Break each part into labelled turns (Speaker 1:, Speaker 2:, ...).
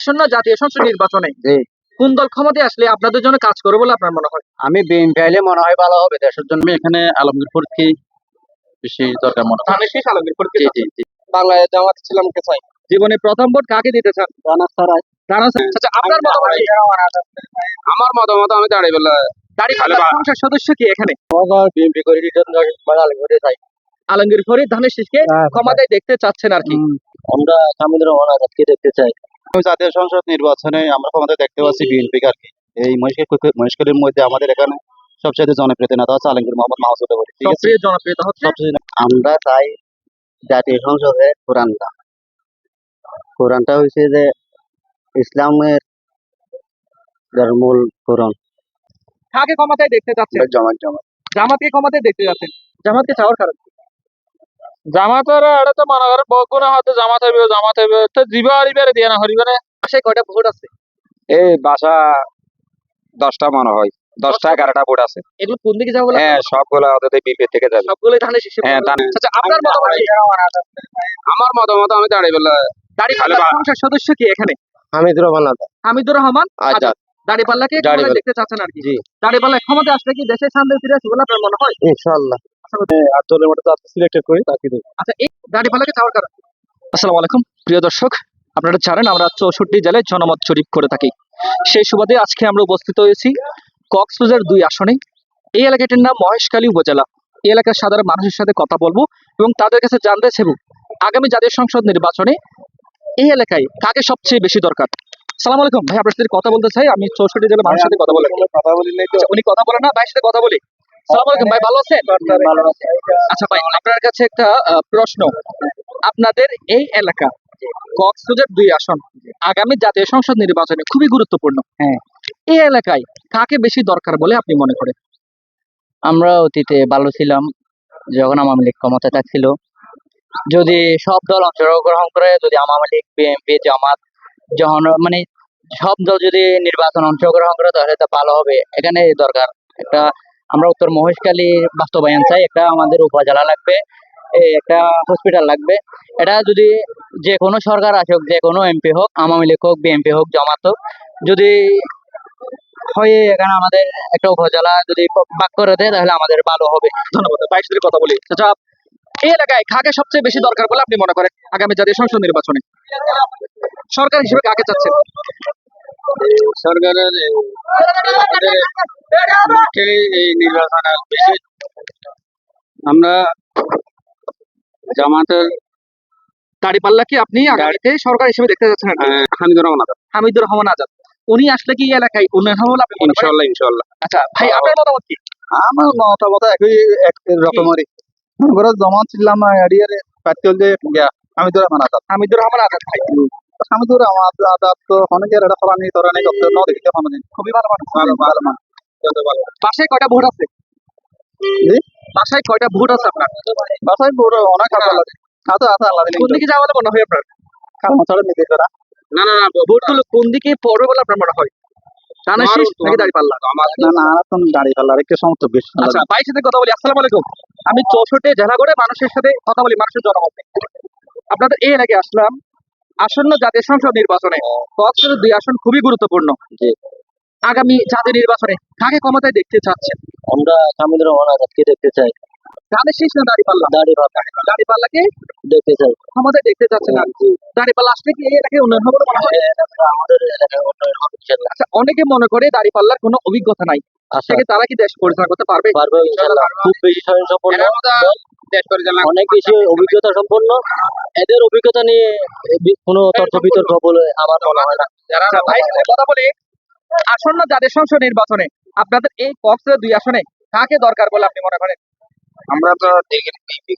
Speaker 1: আসন্ন জাতীয় সংসদ নির্বাচনে
Speaker 2: জি,
Speaker 1: কোন দল ক্ষমতায় আসলে আপনাদের জন্য কাজ করবে বলে আপনার মনে হয়?
Speaker 2: আমি বিএনপি আইলে মনে হয় ভালো হবে দেশের জন্য। এখানে আলমগীরপুরকে বেশি দরকার মনে হয়।
Speaker 1: ধানের শীষ আলমগীরপুরকে
Speaker 2: জি
Speaker 1: চাচ্ছেন।
Speaker 2: জি জি।
Speaker 1: বাংলাদেশ জামাত ইসলামকে চাই। জীবনে প্রথম ভোট কাকে দিতে চান?
Speaker 2: রানা ছাড়াই।
Speaker 1: রানা স্যার। আচ্ছা, আপনার মতামত কি?
Speaker 2: আমার মতামত আমি দাঁড়িয়ে
Speaker 1: দাঁড়িপাল্লার সংসদ সদস্য কি এখানে?
Speaker 2: বিএনপি করে আলমগীরে চাই।
Speaker 1: আলমগীর ফরিদ ধানের শীষকে ক্ষমতায় দেখতে চাচ্ছেন আর কি।
Speaker 2: আমরা স্বামীর রহমান আজাদকে দেখতে চাই। জাতীয় সংসদ নির্বাচনে আমরা ক্ষমতায় দেখতে পাচ্ছি বিএনপি আর কি। এই মহেশখালীর মধ্যে আমাদের এখানে সবচেয়ে জনপ্রিয় নেতা হচ্ছে আলমগীর মোহাম্মদ মাহমুদ আলী। ঠিক আছে,
Speaker 1: সক্রিয় জনপ্রিয়তা হচ্ছে
Speaker 2: আমরা চাই জাতীয় সংসদে কোরআনটা হয়েছে যে ইসলামের মূল কোরআন।
Speaker 1: কাকে ক্ষমতায় দেখতে চাচ্ছেন?
Speaker 2: জমাত
Speaker 1: জামাতকে ক্ষমতায় দেখতে যাচ্ছেন। জামাতকে চাওয়ার কারণ কি?
Speaker 3: জামাতের এটা তো মনে করেন বগুনা হয়তো জামাত হইবে তো জিবা হরিবারে দিয়ে না হরিবারে
Speaker 1: পাশে কয়টা ভোট আছে?
Speaker 3: এই বাসা 10টা মনে হয় 10টা 11টা ভোট আছে।
Speaker 1: এগুলো কোন দিকে যাবে বলে
Speaker 3: হ্যাঁ, সবগুলা ওদের বিপি থেকে যাবে।
Speaker 1: সবগুলোই ধানের শীষে
Speaker 3: হ্যাঁ,
Speaker 1: পড়বে। আচ্ছা, আপনার মতামত কি?
Speaker 3: আমার মতামত আমি
Speaker 1: দাঁড়িপাল্লার সংসদ সদস্য কি এখানে?
Speaker 2: হামিদুর রহমান আজাদ।
Speaker 1: হামিদুর রহমান
Speaker 2: আজাদ।
Speaker 1: আজাদ। দাঁড়িপাল্লাকে ক্ষমতায়
Speaker 2: দাঁড়িপাল্লা।
Speaker 1: দেখতে চাচ্ছেন আর কি। দাঁড়িপাল্লায় ক্ষমতায় আসলে কি দেশের শান্তি ফিরে আসবে বলে আপনার মনে হয়?
Speaker 2: ইনশাআল্লাহ। আর দলের মধ্যে যাকে সিলেক্টেড করি তাকে দেব।
Speaker 1: আচ্ছা, এই দাঁড়িপাল্লাকে চাওয়ার কারণ কি? আসসালামু আলাইকুম প্রিয় দর্শক, আপনারা জানেন আমরা 64 জেলায় জনমত জরিপ করে থাকি। সেই সুবাদে আজকে আমরা উপস্থিত হয়েছি কক্সবাজার 2 আসনে। এই এলাকাটির নাম মহেশখালী উপজেলা। এই এলাকার সাধারণ মানুষের সাথে কথা বলবো এবং তাদের কাছে জানতে চাইবো আগামী জাতীয় সংসদ নির্বাচনে এই এলাকায় কাকে সবচেয়ে বেশি দরকার। সালাম আলাইকুম ভাই, আপনার সাথে কথা বলতে চাই। আমি 64 জেলার মানুষের সাথে কথা বলি।
Speaker 2: কথা বলি নাই তো।
Speaker 1: আচ্ছা, উনি কথা বলেন না, ভাইয়ের সাথে কথা বলি। সালাম আলাইকুম ভাই, ভালো আছেন?
Speaker 2: ভালো আছে।
Speaker 1: আচ্ছা ভাই, আপনার কাছে একটা প্রশ্ন। আপনাদের এই এলাকা কক্সবাজার 2 আসন আগামী জাতীয় সংসদ নির্বাচনে খুবই গুরুত্বপূর্ণ।
Speaker 2: হ্যাঁ।
Speaker 1: এই এলাকায় কাকে বেশি দরকার বলে আপনি মনে করেন?
Speaker 2: আমরা অতীতে ভালো ছিলাম যখন আওয়ামী লীগ ক্ষমতায় থাকছিল। যদি সব দল অংশগ্রহণ করে, যদি আওয়ামী লীগ, বিএনপি, জামাত যখন মানে সব দল যদি নির্বাচন অংশগ্রহণ করে তাহলে তো ভালো হবে। এখানে দরকার একটা, আমরা উত্তর মহেশখালী বাস্তবায়ন চাই। একটা আমাদের উপজেলা লাগবে, একটা হসপিটাল লাগবে। এটা যদি যে কোনো সরকার আসুক, যে কোনো এমপি হোক, আওয়ামী লীগ হোক, বিএনপি হোক, জামাত হোক, যদি হয় এখানে আমাদের একটা উপজেলা যদি ভাগ করে দেয় তাহলে আমাদের ভালো হবে।
Speaker 1: ধন্যবাদ। ভাইয়ের সাথে কথা বলি। আচ্ছা, এই এলাকায় কাকে সবচেয়ে বেশি দরকার বলে আপনি মনে করেন আগামী জাতীয় সংসদ নির্বাচনে? সরকার হিসেবে কাকে চাচ্ছেন?
Speaker 3: সরকারের এই নির্বাচনে বেশি আমরা জামাতের
Speaker 1: দাঁড়িপাল্লাকে আপনি আগামীতে সরকার হিসেবে দেখতে চাচ্ছেন আর কি?
Speaker 3: হামিদুর রহমান আজাদ।
Speaker 1: হামিদুর রহমান আজাদ উনি আসলে কি এই এলাকায় উন্নয়ন হবে বলে আপনি মনে করেন?
Speaker 3: ইনশাআল্লাহ।
Speaker 1: আচ্ছা ভাই, আপনার মতামত কি?
Speaker 2: আমার মতামত একই রকমেরই। আমরা জমা ছিলাম এরিয়ার প্রার্থী হল যে হামিদুর রহমান আজাদ।
Speaker 1: হামিদুর রহমান আজাদ ভাই
Speaker 2: হামিদুর রহমান আজাদ তো অনেকের এটা ফলানি ধরনের করতে ন দেখিতে পাবেন।
Speaker 1: খুবই ভালো মানুষ।
Speaker 2: ভালো মানুষ।
Speaker 1: বাসায় কয়টা ভোট আছে?
Speaker 2: জি?
Speaker 1: বাসায় কয়টা ভোট আছে আপনার?
Speaker 2: বাসায় বড় অনেক ভালো লাগে। আছে আল্লাহ দিলে।
Speaker 1: কোন দিকে যাওয়া বলে মনে হয় আপনার?
Speaker 2: খাওয়া ছাড়া নিতে করা।
Speaker 1: না, ভোটগুলো কোন দিকে পড়বে বলে আপনার মনে হয়? ধানের শীষ নাকি দাঁড়িপাল্লা?
Speaker 2: না এখন দাঁড়িয়ে ফেলার একটু সমস্ত বেশি।
Speaker 1: আচ্ছা, ভাইয়ের সাথে কথা বলি। আসসালামু আলাইকুম। আমি 64 জেলা করে মানুষের সাথে কথা বলি, মানুষের জনমত নিয়ে। আপনাদের এই এলাকায় আসলাম আসন্ন জাতীয় সংসদ নির্বাচনে। কক্সবাজার 2 আসন খুবই গুরুত্বপূর্ণ।
Speaker 2: জি।
Speaker 1: আগামী জাতীয় নির্বাচনে কাকে ক্ষমতায় দেখতে চাচ্ছেন?
Speaker 2: আমরা হামিদুর রহমান আজাদকে দেখতে চাই।
Speaker 1: ধানের শীষ না দাঁড়িপাল্লা? দাঁড়িপাল্লাকে
Speaker 2: দেখতে চাই।
Speaker 1: ক্ষমতায় দেখতে চাচ্ছেন আর কি। দাঁড়িপাল্লা আসলে কি এই এলাকায় উন্নয়ন হবে বলে মনে হয়?
Speaker 2: আমাদের এলাকায় উন্নয়ন হবে ইনশাআল্লাহ।
Speaker 1: আচ্ছা, অনেকে মনে করে দাঁড়িপাল্লার কোনো অভিজ্ঞতা নাই, থেকে তারা কি দেশ পরিচালনা করতে পারবে?
Speaker 2: পারবে ইনশাআল্লাহ। খুব বেশি স্বয়ং সম্পন্ন, অনেক বেশি অভিজ্ঞতা সম্পন্ন। এদের অভিজ্ঞতা নিয়ে কোনো তর্ক বিতর্ক বলে আমার মনে হয় না।
Speaker 1: আচ্ছা, ভাইয়ের সাথে কথা বলি। আসন্ন জাতীয় সংসদ নির্বাচনে আপনাদের এই কক্সবাজার 2 আসনে কাকে দরকার বলে আপনি মনে করেন?
Speaker 3: আমরা তো
Speaker 1: বিএনপি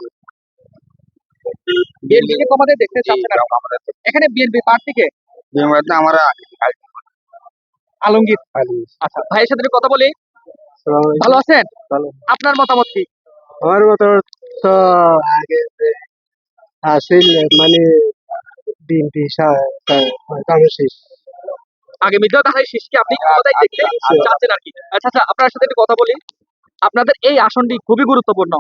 Speaker 1: কে ক্ষমতায় দেখতে চাচ্ছেন আর কি। এখানে বিএনপি প্রার্থীকে
Speaker 3: আমরা
Speaker 1: আলমগীর। আচ্ছা, ভাইয়ের সাথে একটু কথা বলি। ভালো আছেন?
Speaker 2: ভালো।
Speaker 1: আপনার মতামত কি?
Speaker 2: আমার মতো তো আগে আসিল মানে বিএনপি শেষ।
Speaker 1: আগামীতেও ধানের শীষকে আপনি ক্ষমতায় দেখতে চাচ্ছেন আর কি। আচ্ছা, আপনার সাথে একটু কথা বলি। আপনাদের এই আসনটি খুবই গুরুত্বপূর্ণ।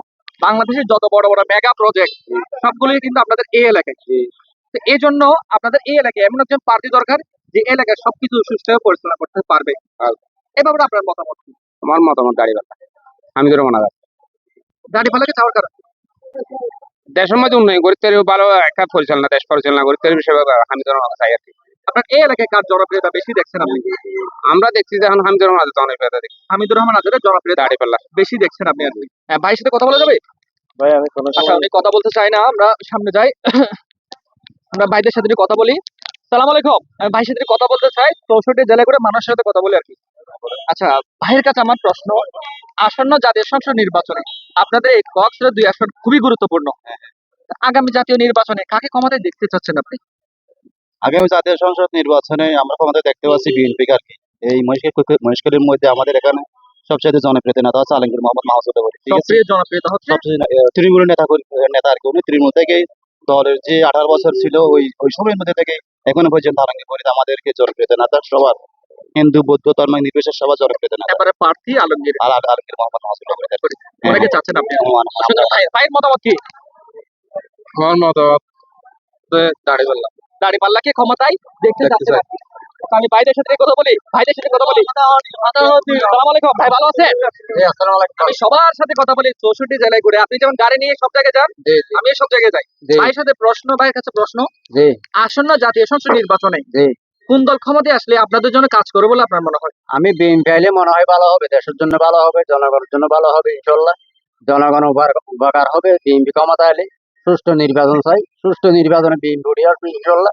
Speaker 1: বাংলাদেশের যত বড় বড় মেগা প্রজেক্ট সবগুলোই কিন্তু আপনাদের এই এলাকায়। তো এই জন্য আপনাদের এই এলাকায় এমন একজন প্রার্থী দরকার যে এলাকায় সবকিছু সুষ্ঠুভাবে পরিচালনা করতে পারবে? এই ব্যাপারে আপনার মতামত কি?
Speaker 3: আমার মতামত দাঁড়িপাল্লা আমি ধরো মনে করি
Speaker 1: দাঁড়িপাল্লাকে চাওয়ার কারণ?
Speaker 3: দেশের মধ্যে উন্নয়ন করতে পারবে, ভালো একটা পরিচালনা দেশ পরিচালনা করতে পারবে সেভাবে আমি ধরো মনে চাই আর কি।
Speaker 1: আপনার এই এলাকায় কার জনপ্রিয়তা বেশি দেখছেন আপনি?
Speaker 3: আমরা দেখছি যে এখন আমি ধরো মনে অনেক বেড়া দেখি
Speaker 1: হামিদুর রহমান আজাদের জনপ্রিয়তা
Speaker 3: দাঁড়িপাল্লা।
Speaker 1: বেশি দেখছেন আপনি আর কি। ভাইয়ের সাথে কথা বলা যাবে?
Speaker 3: ভাই আমি কোনো
Speaker 1: আচ্ছা, উনি কথা বলতে চাই না, আমরা সামনে যাই। আমরা ভাইদের সাথে একটু কথা বলি। সালাম আলাইকুম। আমি ভাইয়ের সাথে একটু কথা বলতে চাই, 64 জেলা করে মানুষের সাথে কথা বলি আর কি। আচ্ছা, ভাইয়ের কাছে আমার প্রশ্ন, আসন্ন জাতীয় সংসদ নির্বাচনে আপনাদের এই কক্সবাজার 2 আসন খুবই গুরুত্বপূর্ণ। আগামী জাতীয় নির্বাচনে কাকে ক্ষমতায় দেখতে চাচ্ছেন আপনি?
Speaker 4: আগামী জাতীয় সংসদ নির্বাচনে আমরা ক্ষমতায় দেখতে পাচ্ছি বিএনপি আর কি। এই মহেশখালীর মধ্যে আমাদের এখানে সবচেয়ে জনপ্রিয় নেতা হচ্ছে আলমগীর মোহাম্মদ মাহমুদ আলী, ঠিক আছে?
Speaker 1: সবচেয়ে জনপ্রিয়তা হচ্ছে
Speaker 4: সবচেয়ে তৃণমূলের নেতা আর কি। উনি তৃণমূল থেকে দলের যে 18 বছর ছিল ওই সময়ের মধ্যে থেকে এখনো পর্যন্ত আলমগীর পরিত আমাদেরকে জনপ্রিয়তা নেতা সবার, হিন্দু বৌদ্ধ ধর্ম নির্বিশেষে সবার জনপ্রিয়তা নেতা
Speaker 1: এবারে প্রার্থী আলমগীর।
Speaker 4: আলমগীর মোহাম্মদ মাহমুদ আলী।
Speaker 1: ওনাকে চাচ্ছেন আপনি? সুতরাং ভাইয়ের মতামত কি?
Speaker 3: আমার মতামত দাঁড়িপাল্লা।
Speaker 1: দাঁড়িপাল্লাকে ক্ষমতায় দেখতে চাচ্ছেন আপনি? আচ্ছা, আমি ভাইদের সাথে কথা বলি, ভাইদের সাথে কথা বলি। সালাম আলাইকুম ভাই, ভালো আছেন? আমি সবার সাথে কথা বলি 64 জেলায় ঘুরে। আপনি যেমন গাড়ি নিয়ে সব জায়গায় যান, আমি সব জায়গায় যাই। ভাইয়ের সাথে প্রশ্ন, ভাইয়ের কাছে প্রশ্ন,
Speaker 2: জি
Speaker 1: আসন্ন জাতীয় সংসদ নির্বাচনে
Speaker 2: জি
Speaker 1: কোন দল ক্ষমতায় আসলে আপনাদের জন্য কাজ করবে বলে আপনার মনে হয়?
Speaker 2: আমি বিএনপি আইলে মনে হয় ভালো হবে, দেশের জন্য ভালো হবে, জনগণের জন্য ভালো হবে ইনশাল্লাহ। জনগণ উপকার হবে বিএনপি ক্ষমতা এলে। সুষ্ঠু নির্বাচন চাই, সুষ্ঠু নির্বাচনে বিএনপি উঠে আসবে ইনশাল্লাহ।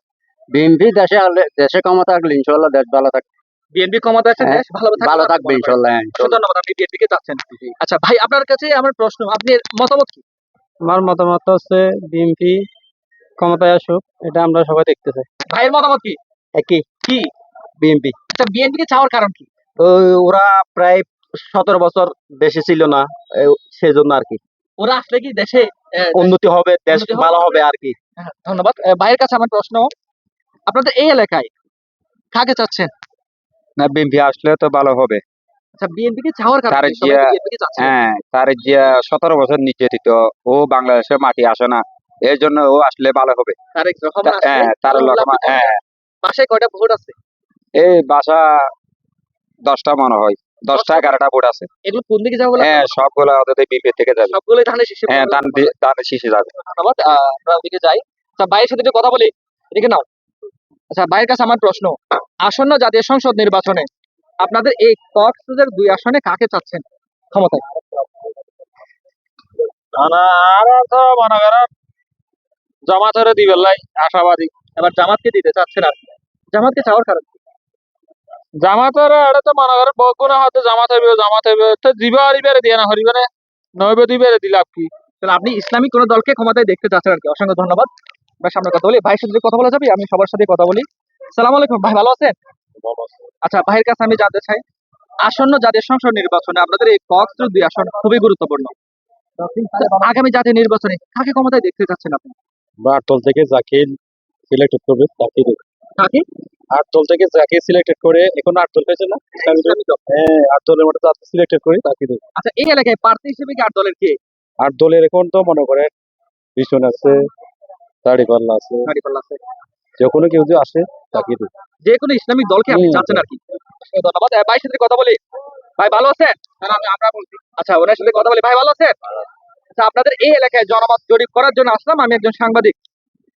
Speaker 2: বিএনপি দেশে আসলে, দেশে ক্ষমতা আসলে ইনশাল্লাহ দেশ ভালো থাকবে।
Speaker 1: বিএনপি ক্ষমতা আসলে দেশ ভালো
Speaker 2: ভালো থাকবে ইনশাল্লাহ।
Speaker 1: ধন্যবাদ, আপনি বিএনপি কে চাচ্ছেন। আচ্ছা ভাই, আপনার কাছে আমার প্রশ্ন, আপনি মতামত কি?
Speaker 3: আমার মতামত হচ্ছে বিএনপি ক্ষমতায় আসুক, এটা আমরা সবাই দেখতে চাই।
Speaker 1: ভাইয়ের মতামত কি?
Speaker 2: একই
Speaker 1: কি?
Speaker 2: বিএনপি।
Speaker 1: আচ্ছা, বিএনপি কে চাওয়ার কারণ কি?
Speaker 2: ওরা প্রায় 17 বছর দেশে ছিল না, সেজন্য আর কি।
Speaker 1: ওরা আসলে কি দেশে
Speaker 2: উন্নতি হবে, দেশ
Speaker 1: উন্নতি হবে।
Speaker 2: ভালো হবে আর কি।
Speaker 1: হ্যাঁ, ধন্যবাদ। ভাইয়ের কাছে আমার প্রশ্ন, আপনাদের এই এলাকায় কাকে চাচ্ছেন?
Speaker 3: না বিএনপি আসলে তো ভালো হবে।
Speaker 1: আচ্ছা, বিএনপি কে চাওয়ার কারণ
Speaker 3: তারেক
Speaker 1: কি? সবাই
Speaker 3: জিয়া,
Speaker 1: বিএনপি কে চাচ্ছেন।
Speaker 3: হ্যাঁ তার যে 17 বছর নির্যাতিত, ও বাংলাদেশে মাটি আসে না, এর জন্য ও আসলে ভালো হবে।
Speaker 1: তারেক রহমান আসলে
Speaker 3: হ্যাঁ তার
Speaker 1: ভালো
Speaker 3: লোক,
Speaker 1: হবে।
Speaker 3: হ্যাঁ
Speaker 1: বাসায় কয়টা ভোট আছে?
Speaker 3: এই বাসা 10টা মনে হয়, 10টা 11টা ভোট আছে।
Speaker 1: এগুলো কোন দিকে যাবে বলে
Speaker 3: হ্যাঁ
Speaker 1: আপনার মনে হয়?
Speaker 3: সবগুলো ওদের বিএনপি থেকে যাবে।
Speaker 1: সবগুলোই ধানের শীষে
Speaker 3: হ্যাঁ
Speaker 1: পড়বে।
Speaker 3: দানের শীষে যাবে।
Speaker 1: ধন্যবাদ। আমরা ওদিকে যাই। আচ্ছা, ভাইয়ের সাথে একটু কথা বলি, এদিকে নাও। আচ্ছা, ভাইয়ের কাছে আমার প্রশ্ন, আসন্ন জাতীয় সংসদ নির্বাচনে আপনাদের এই কক্সবাজার 2 আসনে কাকে চাচ্ছেন ক্ষমতায়?
Speaker 3: আর তো মনে করেন জামাতের দিবেন লাই আশাবাদী।
Speaker 1: এবার জামাতকে দিতে চাচ্ছেন আপনি? জামাতকে চাওয়ার কারণ কি?
Speaker 3: জামাতের এটা তো মনে করেন বগুনা হয়তো জামাত হইবে তো জিবা আরিবারে দিয়ে না হরিবারে নইবে দিবারে দিলাম কি।
Speaker 1: তাহলে আপনি ইসলামিক কোন দলকে ক্ষমতায় দেখতে চাচ্ছেন আর কি। অসংখ্য ধন্যবাদ। আমরা সামনে কথা বলি, ভাইয়ের সাথে কথা বলা যাবে? আমি সবার সাথে কথা বলি। সালাম আলাইকুম ভাই, ভালো আছেন? আচ্ছা, ভাইয়ের কাছে আমি জানতে চাই, আসন্ন জাতীয় সংসদ নির্বাচনে আপনাদের এই কক্সবাজার 2 আসন খুবই গুরুত্বপূর্ণ। আগামী জাতীয় নির্বাচনে কাকে ক্ষমতায় দেখতে চাচ্ছেন আপনি?
Speaker 4: আটদল থেকে যাকে সিলেক্টেড করবে তাকে দেবে।
Speaker 1: কাকে?
Speaker 4: আটদল থেকে যাকে সিলেক্টেড করে, এখন 8 দল হয়েছে না?
Speaker 1: ইসলামী দল।
Speaker 4: হ্যাঁ, 8 দলের মধ্যে যাকে সিলেক্টেড করে তাকে দেবে।
Speaker 1: আচ্ছা, এই এলাকায় প্রার্থী হিসেবে কি 8 দলের কে?
Speaker 4: 8 দলের এখন তো মনে করেন ভীষণ আছে, দাড়িপাল্লা আছে,
Speaker 1: দাঁড়িপাল্লা আছে।
Speaker 4: যে কোনো কেউ যদি আসে তাকে দেবে।
Speaker 1: যে কোনো ইসলামিক দলকে আপনি চাচ্ছেন আর কি। অসংখ্য ধন্যবাদ। ভাইয়ের সাথে কথা বলি, ভাই ভালো আছেন? আমরা বলছি। আচ্ছা, ওনার সাথে কথা বলি, ভাই ভালো আছেন? আচ্ছা, আপনাদের এই এলাকায় জনমত জরিপ করার জন্য আসলাম, আমি একজন সাংবাদিক।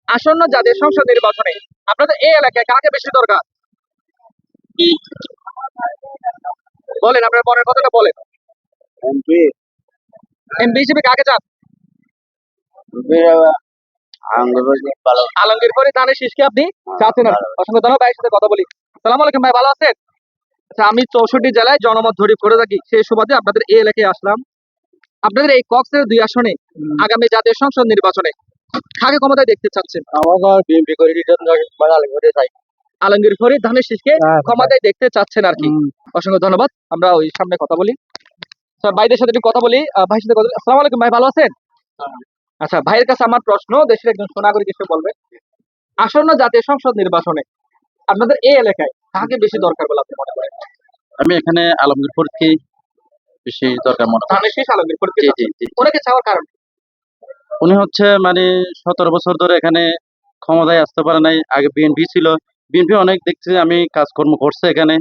Speaker 1: আসন্ন জাতীয় সংসদ নির্বাচনে আপনাদের এই এলাকায় কাকে বেশি দরকার? বলেন, আপনার মনের কথাটা বলেন। এমপি হিসেবে কাকে চান? আলমগীর পরে ধানের শীষকে আপনি চাচ্ছেন আর কি। অসংখ্য ধন্যবাদ। ভাইয়ের সাথে কথা বলি। সালাম আলাইকুম ভাই, ভালো আছেন? আচ্ছা, আমি 64 জেলায় জনমত জরিপ করে থাকি, সেই সুবাদে আপনাদের এই এলাকায় আসলাম। আপনাদের এই কক্সের 2 আসনে আগামী জাতীয় সংসদ নির্বাচনে কাকে ক্ষমতায় দেখতে চাচ্ছেন?
Speaker 4: আমার বিএনপি করে আলমগীর চাই।
Speaker 1: আলমগীর পরে ধানের শীষকে ক্ষমতায় দেখতে চাচ্ছেন আর কি। অসংখ্য ধন্যবাদ। আমরা ওই সামনে কথা বলি। আচ্ছা, ভাইদের সাথে একটু কথা বলি। ভাইয়ের সাথে কথা বলি। আসসালামু আলাইকুম ভাই, ভালো আছেন? আচ্ছা, ভাইয়ের কাছে আমার প্রশ্ন, দেশের একজন সোনাগরিক হিসেবে বলবেন, আসন্ন জাতীয় সংসদ নির্বাচনে আপনাদের এই এলাকায় কাকে বেশি দরকার বলে আপনি মনে করেন?
Speaker 4: আমি এখানে আলমগীর পরকে বেশি দরকার মনে করি।
Speaker 1: ধানের শীষ আলমগীর পরে
Speaker 4: জি জি জি।
Speaker 1: ওনাকে চাওয়ার কারণ কি?
Speaker 4: উনি হচ্ছে মানে 17 বছর ধরে এখানে ক্ষমতায় আসতে পারে নাই। আগে বিএনপি ছিল, বিএনপি অনেক দেখছি আমি কাজকর্ম করছে এখানে,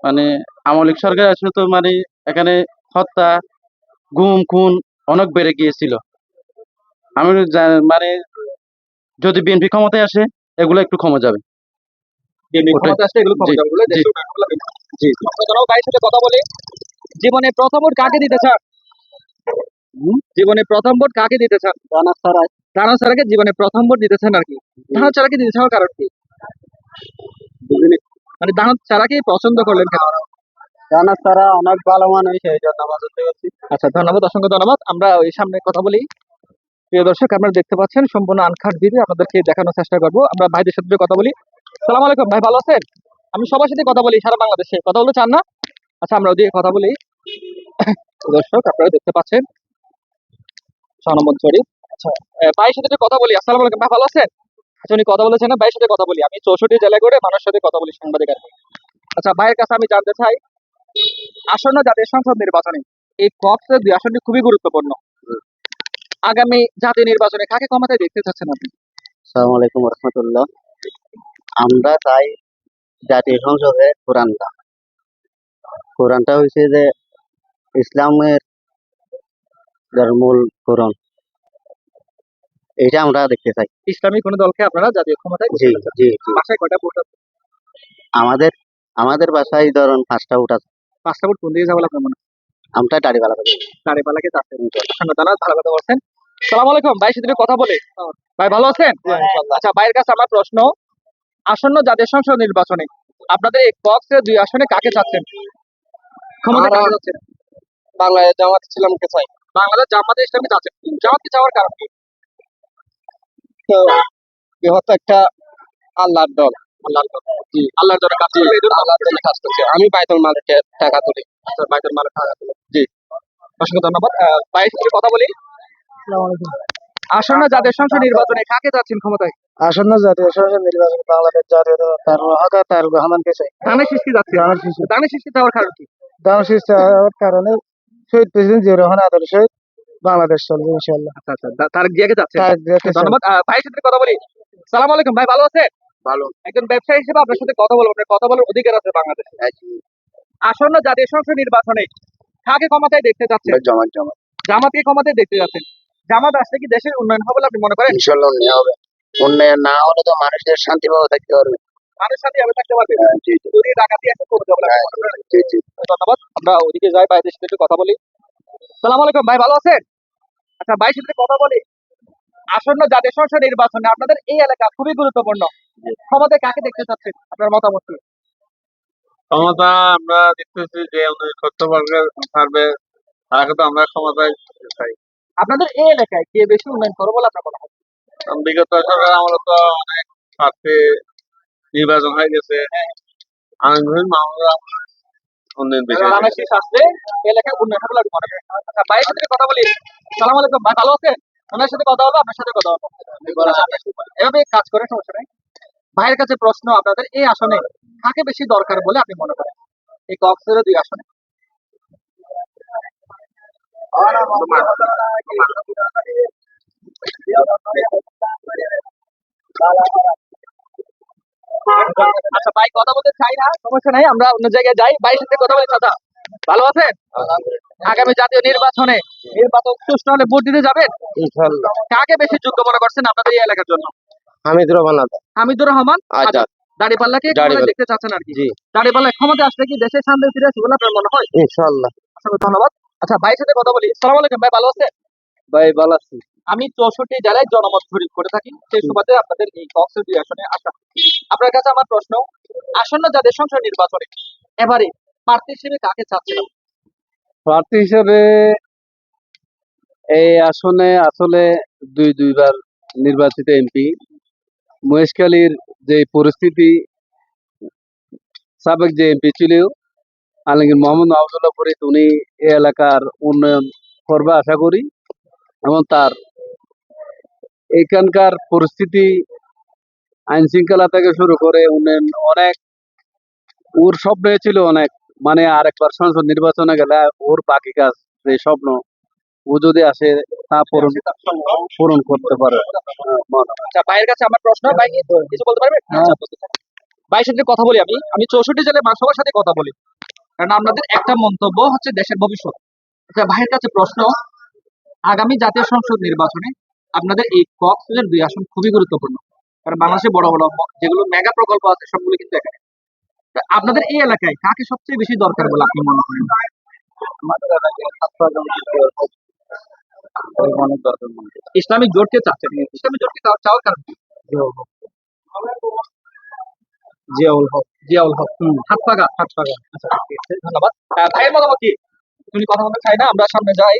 Speaker 4: মানে আওয়ামী লীগ সরকার আসলে তো মানে এখানে হত্যা, গুম খুন অনেক বেড়ে গিয়েছিল। আমি মানে যদি বিএনপি ক্ষমতায় আসে এগুলো একটু কমে যাবে।
Speaker 1: বিএনপি
Speaker 4: ওটাই।
Speaker 1: ক্ষমতা আসলে এগুলো
Speaker 4: জি
Speaker 1: ক্ষমতা বলে
Speaker 4: জি
Speaker 1: দেশের উন্নয়ন হলো না।
Speaker 4: জি
Speaker 1: ধরো ভাইয়ের সাথে কথা বলি, জীবনে প্রথম ভোট কাকে দিতে চান? জীবনে প্রথম ভোট কাকে দিতে চান? রানা স্যারকে জীবনে প্রথম ভোট দিতে চান আর কি। ধানের স্যারকে দিতে চাওয়ার কারণ কি? মানে ধানের স্যারকে পছন্দ করলেন কেন?
Speaker 2: রানা তারা অনেক ভালো মানুষ, এই জন্য আমাদের
Speaker 1: আচ্ছা, ধন্যবাদ, অসংখ্য ধন্যবাদ। আমরা ওই সামনে কথা বলি। প্রিয় দর্শক, আপনারা দেখতে পাচ্ছেন সম্পূর্ণ আনখাট ভিডিও আপনাদেরকে দেখানোর চেষ্টা করবো। আমরা ভাইদের সাথে কথা বলি। সালাম আলাইকুম ভাই, ভালো আছেন? আমি সবার সাথে কথা বলি সারা বাংলাদেশে, কথা বলতে চান না? আচ্ছা, আমরা ওদিকে কথা বলি। দর্শক, আপনারা দেখতে পাচ্ছেন সনমত জরিপ। আচ্ছা, ভাইয়ের সাথে একটু কথা বলি। আসসালামু আলাইকুম ভাই, ভালো আছেন? আচ্ছা, উনি কথা বলেছেন না, ভাইয়ের সাথে কথা বলি। আমি 64 জেলায় করে মানুষের সাথে কথা বলি, সাংবাদিক আর কি। আচ্ছা, ভাইয়ের কাছে আমি জানতে চাই, আসন্ন জাতীয় সংসদ নির্বাচনে এই কক্সের 2 আসনটি খুবই গুরুত্বপূর্ণ। আগামী জাতীয় নির্বাচনে কাকে ক্ষমতায় দেখতে চাচ্ছেন আপনি?
Speaker 2: আসসালামু আলাইকুম রহমতুল্লাহ। আমরা চাই জাতীয় সংসদে কোরআনটা হয়েছে যে ইসলামের মূল কোরআন, এটা আমরা দেখতে চাই।
Speaker 1: ইসলামী কোন দলকে আপনারা জাতীয় ক্ষমতায়
Speaker 2: জি
Speaker 1: দেখতে চাচ্ছেন?
Speaker 2: জি জি।
Speaker 1: বাসায় কয়টা ভোট আছে?
Speaker 2: আমাদের আমাদের বাসায় ধরুন 5টা উঠ আছে।
Speaker 1: 5টা ভোট কোন দিকে যাবো আপনার মনে হয়?
Speaker 2: আমরা দাড়িওয়ালা করি।
Speaker 1: দাঁড়িপাল্লাকে চাচ্ছেন। সঙ্গে দাঁড়া, ভালো কথা বলছেন। সালাম আলাইকুম ভাই, সাথে একটু কথা বলি। ভাই ভালো আছেন? আচ্ছা, ভাইয়ের কাছে আমার প্রশ্ন, আসন্ন জাতীয় সংসদ নির্বাচনে আপনাদের এই কক্সের 2 আসনে কাকে চাচ্ছেন? ক্ষমতা কাকে চাচ্ছেন?
Speaker 2: বাংলাদেশ জামাত ইসলামকে চাই।
Speaker 1: বাংলাদেশ জামাতে ইসলামকে চাচ্ছেন। জামাতকে চাওয়ার কারণ কি?
Speaker 2: তো বৃহৎ একটা আল্লাহর দল।
Speaker 1: আল্লাহর কথা। জি, আল্লাহর জন্য কাজ করলে এই জন্য
Speaker 2: আল্লাহর জন্য কাজ করছে। আমি বাইতুল মালের টাকা তুলি।
Speaker 1: আচ্ছা, বাইতুল মালের টাকা দিলে। জি, অসংখ্য ধন্যবাদ। ভাইয়ের সাথে কথা বলি। আসন্ন জাতীয় সংসদ নির্বাচনে কাকে চাচ্ছেন ক্ষমতায়?
Speaker 2: আসন্ন জাতীয় সংসদ নির্বাচনে বাংলাদেশ জাতীয় তার হকা তার রহমানকে চাই।
Speaker 1: ধানের শীষকে যাচ্ছে। ধানের শীষকে যাওয়ার কারণ কি?
Speaker 2: দানশীল চাওয়ার কারণে শহীদ প্রেসিডেন্ট জিয়া রহমান আদর্শ বাংলাদেশ চলবে ইনশাআল্লাহ।
Speaker 1: আচ্ছা আচ্ছা, তারেক জিয়াকে যাচ্ছে।
Speaker 2: তারেক জিয়াকে চাই।
Speaker 1: ধন্যবাদ। ভাইয়ের সাথে কথা বলি। সালাম আলাইকুম ভাই, ভালো আছেন?
Speaker 2: ভালো।
Speaker 1: একজন ব্যবসায়ী হিসেবে আপনার সাথে কথা বলবো, আপনার কথা বলার অধিকার আছে বাংলাদেশে। আসন্ন জাতীয় সংসদ নির্বাচনে কাকে ক্ষমতায় দেখতে চাচ্ছেন?
Speaker 2: জমাত
Speaker 1: জামাতকে ক্ষমতায় দেখতে যাচ্ছেন। জামাত আসলে কি দেশের উন্নয়ন হবে বলে আপনি মনে করেন?
Speaker 2: ইনশাআল্লাহ উন্নয়ন হবে। উন্নয়ন না হলে তো মানুষের শান্তিভাবে থাকতে পারবে।
Speaker 1: মানুষ সাথে আমি থাকতে পারবে। যদি ডাকাতি একটা কমে যাবে বলে আপনি মনে করেন?
Speaker 2: জি জি।
Speaker 1: ধন্যবাদ। আমরা ওদিকে যাই, ভাইদের সাথে একটু কথা বলি। সালাম আলাইকুম ভাই, ভালো আছেন? আচ্ছা, ভাইয়ের সাথে কথা বলি। আসন্ন জাতীয় সংসদ নির্বাচনে আপনাদের এই এলাকা খুবই গুরুত্বপূর্ণ। ক্ষমতায় কাকে দেখতে চাচ্ছেন? আপনার মতামত কি?
Speaker 3: ক্ষমতা আমরা দেখতেছি যে উনি করতে পারবে তাকে তো আমরা ক্ষমতায় চাই।
Speaker 1: আপনাদের এই এলাকায় কে বেশি উন্নয়ন করবে বলে আপনার মনে হয়?
Speaker 3: কারণ বিগত সরকার আমলে তো অনেক প্রার্থী নির্বাচন হয়ে গেছে, আইনহীন মামলা উন্নয়ন বেশি হয়েছে।
Speaker 1: রানা শীষ আসলে এই এলাকায় উন্নয়ন হবে বলে আপনি মনে করেন? আচ্ছা, ভাইয়ের সাথে কথা বলি। সালাম আলাইকুম ভাই, ভালো আছেন? ওনার সাথে কথা হলো, আপনার সাথে কথা হলো। এভাবে কাজ করে, সমস্যা নেই। ভাইয়ের কাছে প্রশ্ন, আপনাদের এই আসনে কাকে বেশি দরকার বলে আপনি মনে করেন? এই কক্সের 2 আসনে। আচ্ছা ভাই, কথা বলতে চাই না, সমস্যা নাই, আমরা অন্য জায়গায় যাই। ভাইয়ের সাথে কথা বলি। চাচা ভালো আছেন? আগামী জাতীয় নির্বাচনে নির্বাচন সুষ্ঠু হলে ভোট দিতে যাবেন?
Speaker 2: ইনশাআল্লাহ।
Speaker 1: কাকে বেশি যোগ্য মনে করছেন আপনাদের এই এলাকার জন্য?
Speaker 2: হামিদুর রহমান আজাদ।
Speaker 1: হামিদুর রহমান আজাদ। দাঁড়িপাল্লাকে ক্ষমতায় দেখতে চাচ্ছেন আর কি।
Speaker 2: জি।
Speaker 1: দাঁড়িপাল্লায় ক্ষমতা আসলে কি দেশের শান্তি ফিরে আসবে বলে আপনার মনে হয়?
Speaker 2: ইনশাআল্লাহ।
Speaker 1: অসংখ্য ধন্যবাদ। আচ্ছা, ভাইয়ের সাথে কথা বলি। সালাম আলাইকুম ভাই, ভালো আছেন?
Speaker 2: ভাই ভালো আছি।
Speaker 1: আমি 64 জেলায় জনমত জরিপ করে থাকি, সেই সুবাদে আপনাদের এই কক্সের 2 আসনে আসা। আপনার কাছে আমার প্রশ্ন, আসন্ন জাতীয় সংসদ নির্বাচনে এবারে প্রার্থী হিসেবে কাকে চাচ্ছেন?
Speaker 2: প্রার্থী হিসেবে এই আসনে আসলে দুইবার নির্বাচিত এমপি মহেশখালীর যে পরিস্থিতি, সাবেক যে এমপি ছিল আলমগীর মোহাম্মদ মাহমুদুল্লাহ ফরিদ, উনি এই এলাকার উন্নয়ন করবে আশা করি। এবং তার এখানকার পরিস্থিতি, আইন শৃঙ্খলা থেকে শুরু করে উন্নয়ন অনেক, ওর স্বপ্ন ছিল অনেক, মানে আরেকবার সংসদ নির্বাচনে গেলে ওর বাকি কাজ যে স্বপ্ন ও যদি আসে তা পূরণ করতে পারে।
Speaker 1: আচ্ছা, ভাইয়ের কাছে আমার প্রশ্ন, ভাই কিছু বলতে পারবেন?
Speaker 2: হ্যাঁ।
Speaker 1: আচ্ছা, বলতে থাকুন। ভাইয়ের সাথে কথা বলি, আমি 64 জেলায় সবার সাথে কথা বলি, কারণ আপনাদের একটা মন্তব্য হচ্ছে দেশের ভবিষ্যৎ। আচ্ছা, ভাইয়ের কাছে প্রশ্ন, আগামী জাতীয় সংসদ নির্বাচনে আপনাদের এই কক্সবাজার 2 আসন খুবই গুরুত্বপূর্ণ, কারণ বাংলাদেশে বড় বড় যেগুলো মেগা প্রকল্প আছে সবগুলো কিন্তু এখানে। তা আপনাদের এই এলাকায় কাকে সবচেয়ে বেশি দরকার বলে আপনি মনে করেন?
Speaker 4: আমাদের এলাকায় ছাত্র রাজনীতি অনেক দরকার মনে হয়।
Speaker 1: ইসলামিক জোটকে চাচ্ছেন, ইসলামিক জোটকে চাওয়ার কারণ কি?
Speaker 4: জিয়াউল হক।
Speaker 1: জিয়াউল হক, হাত পাকা। আচ্ছা, ঠিক আছে, ধন্যবাদ। ভাইয়ের মতামত কি? তুমি কথা বলতে চাই না, আমরা সামনে যাই।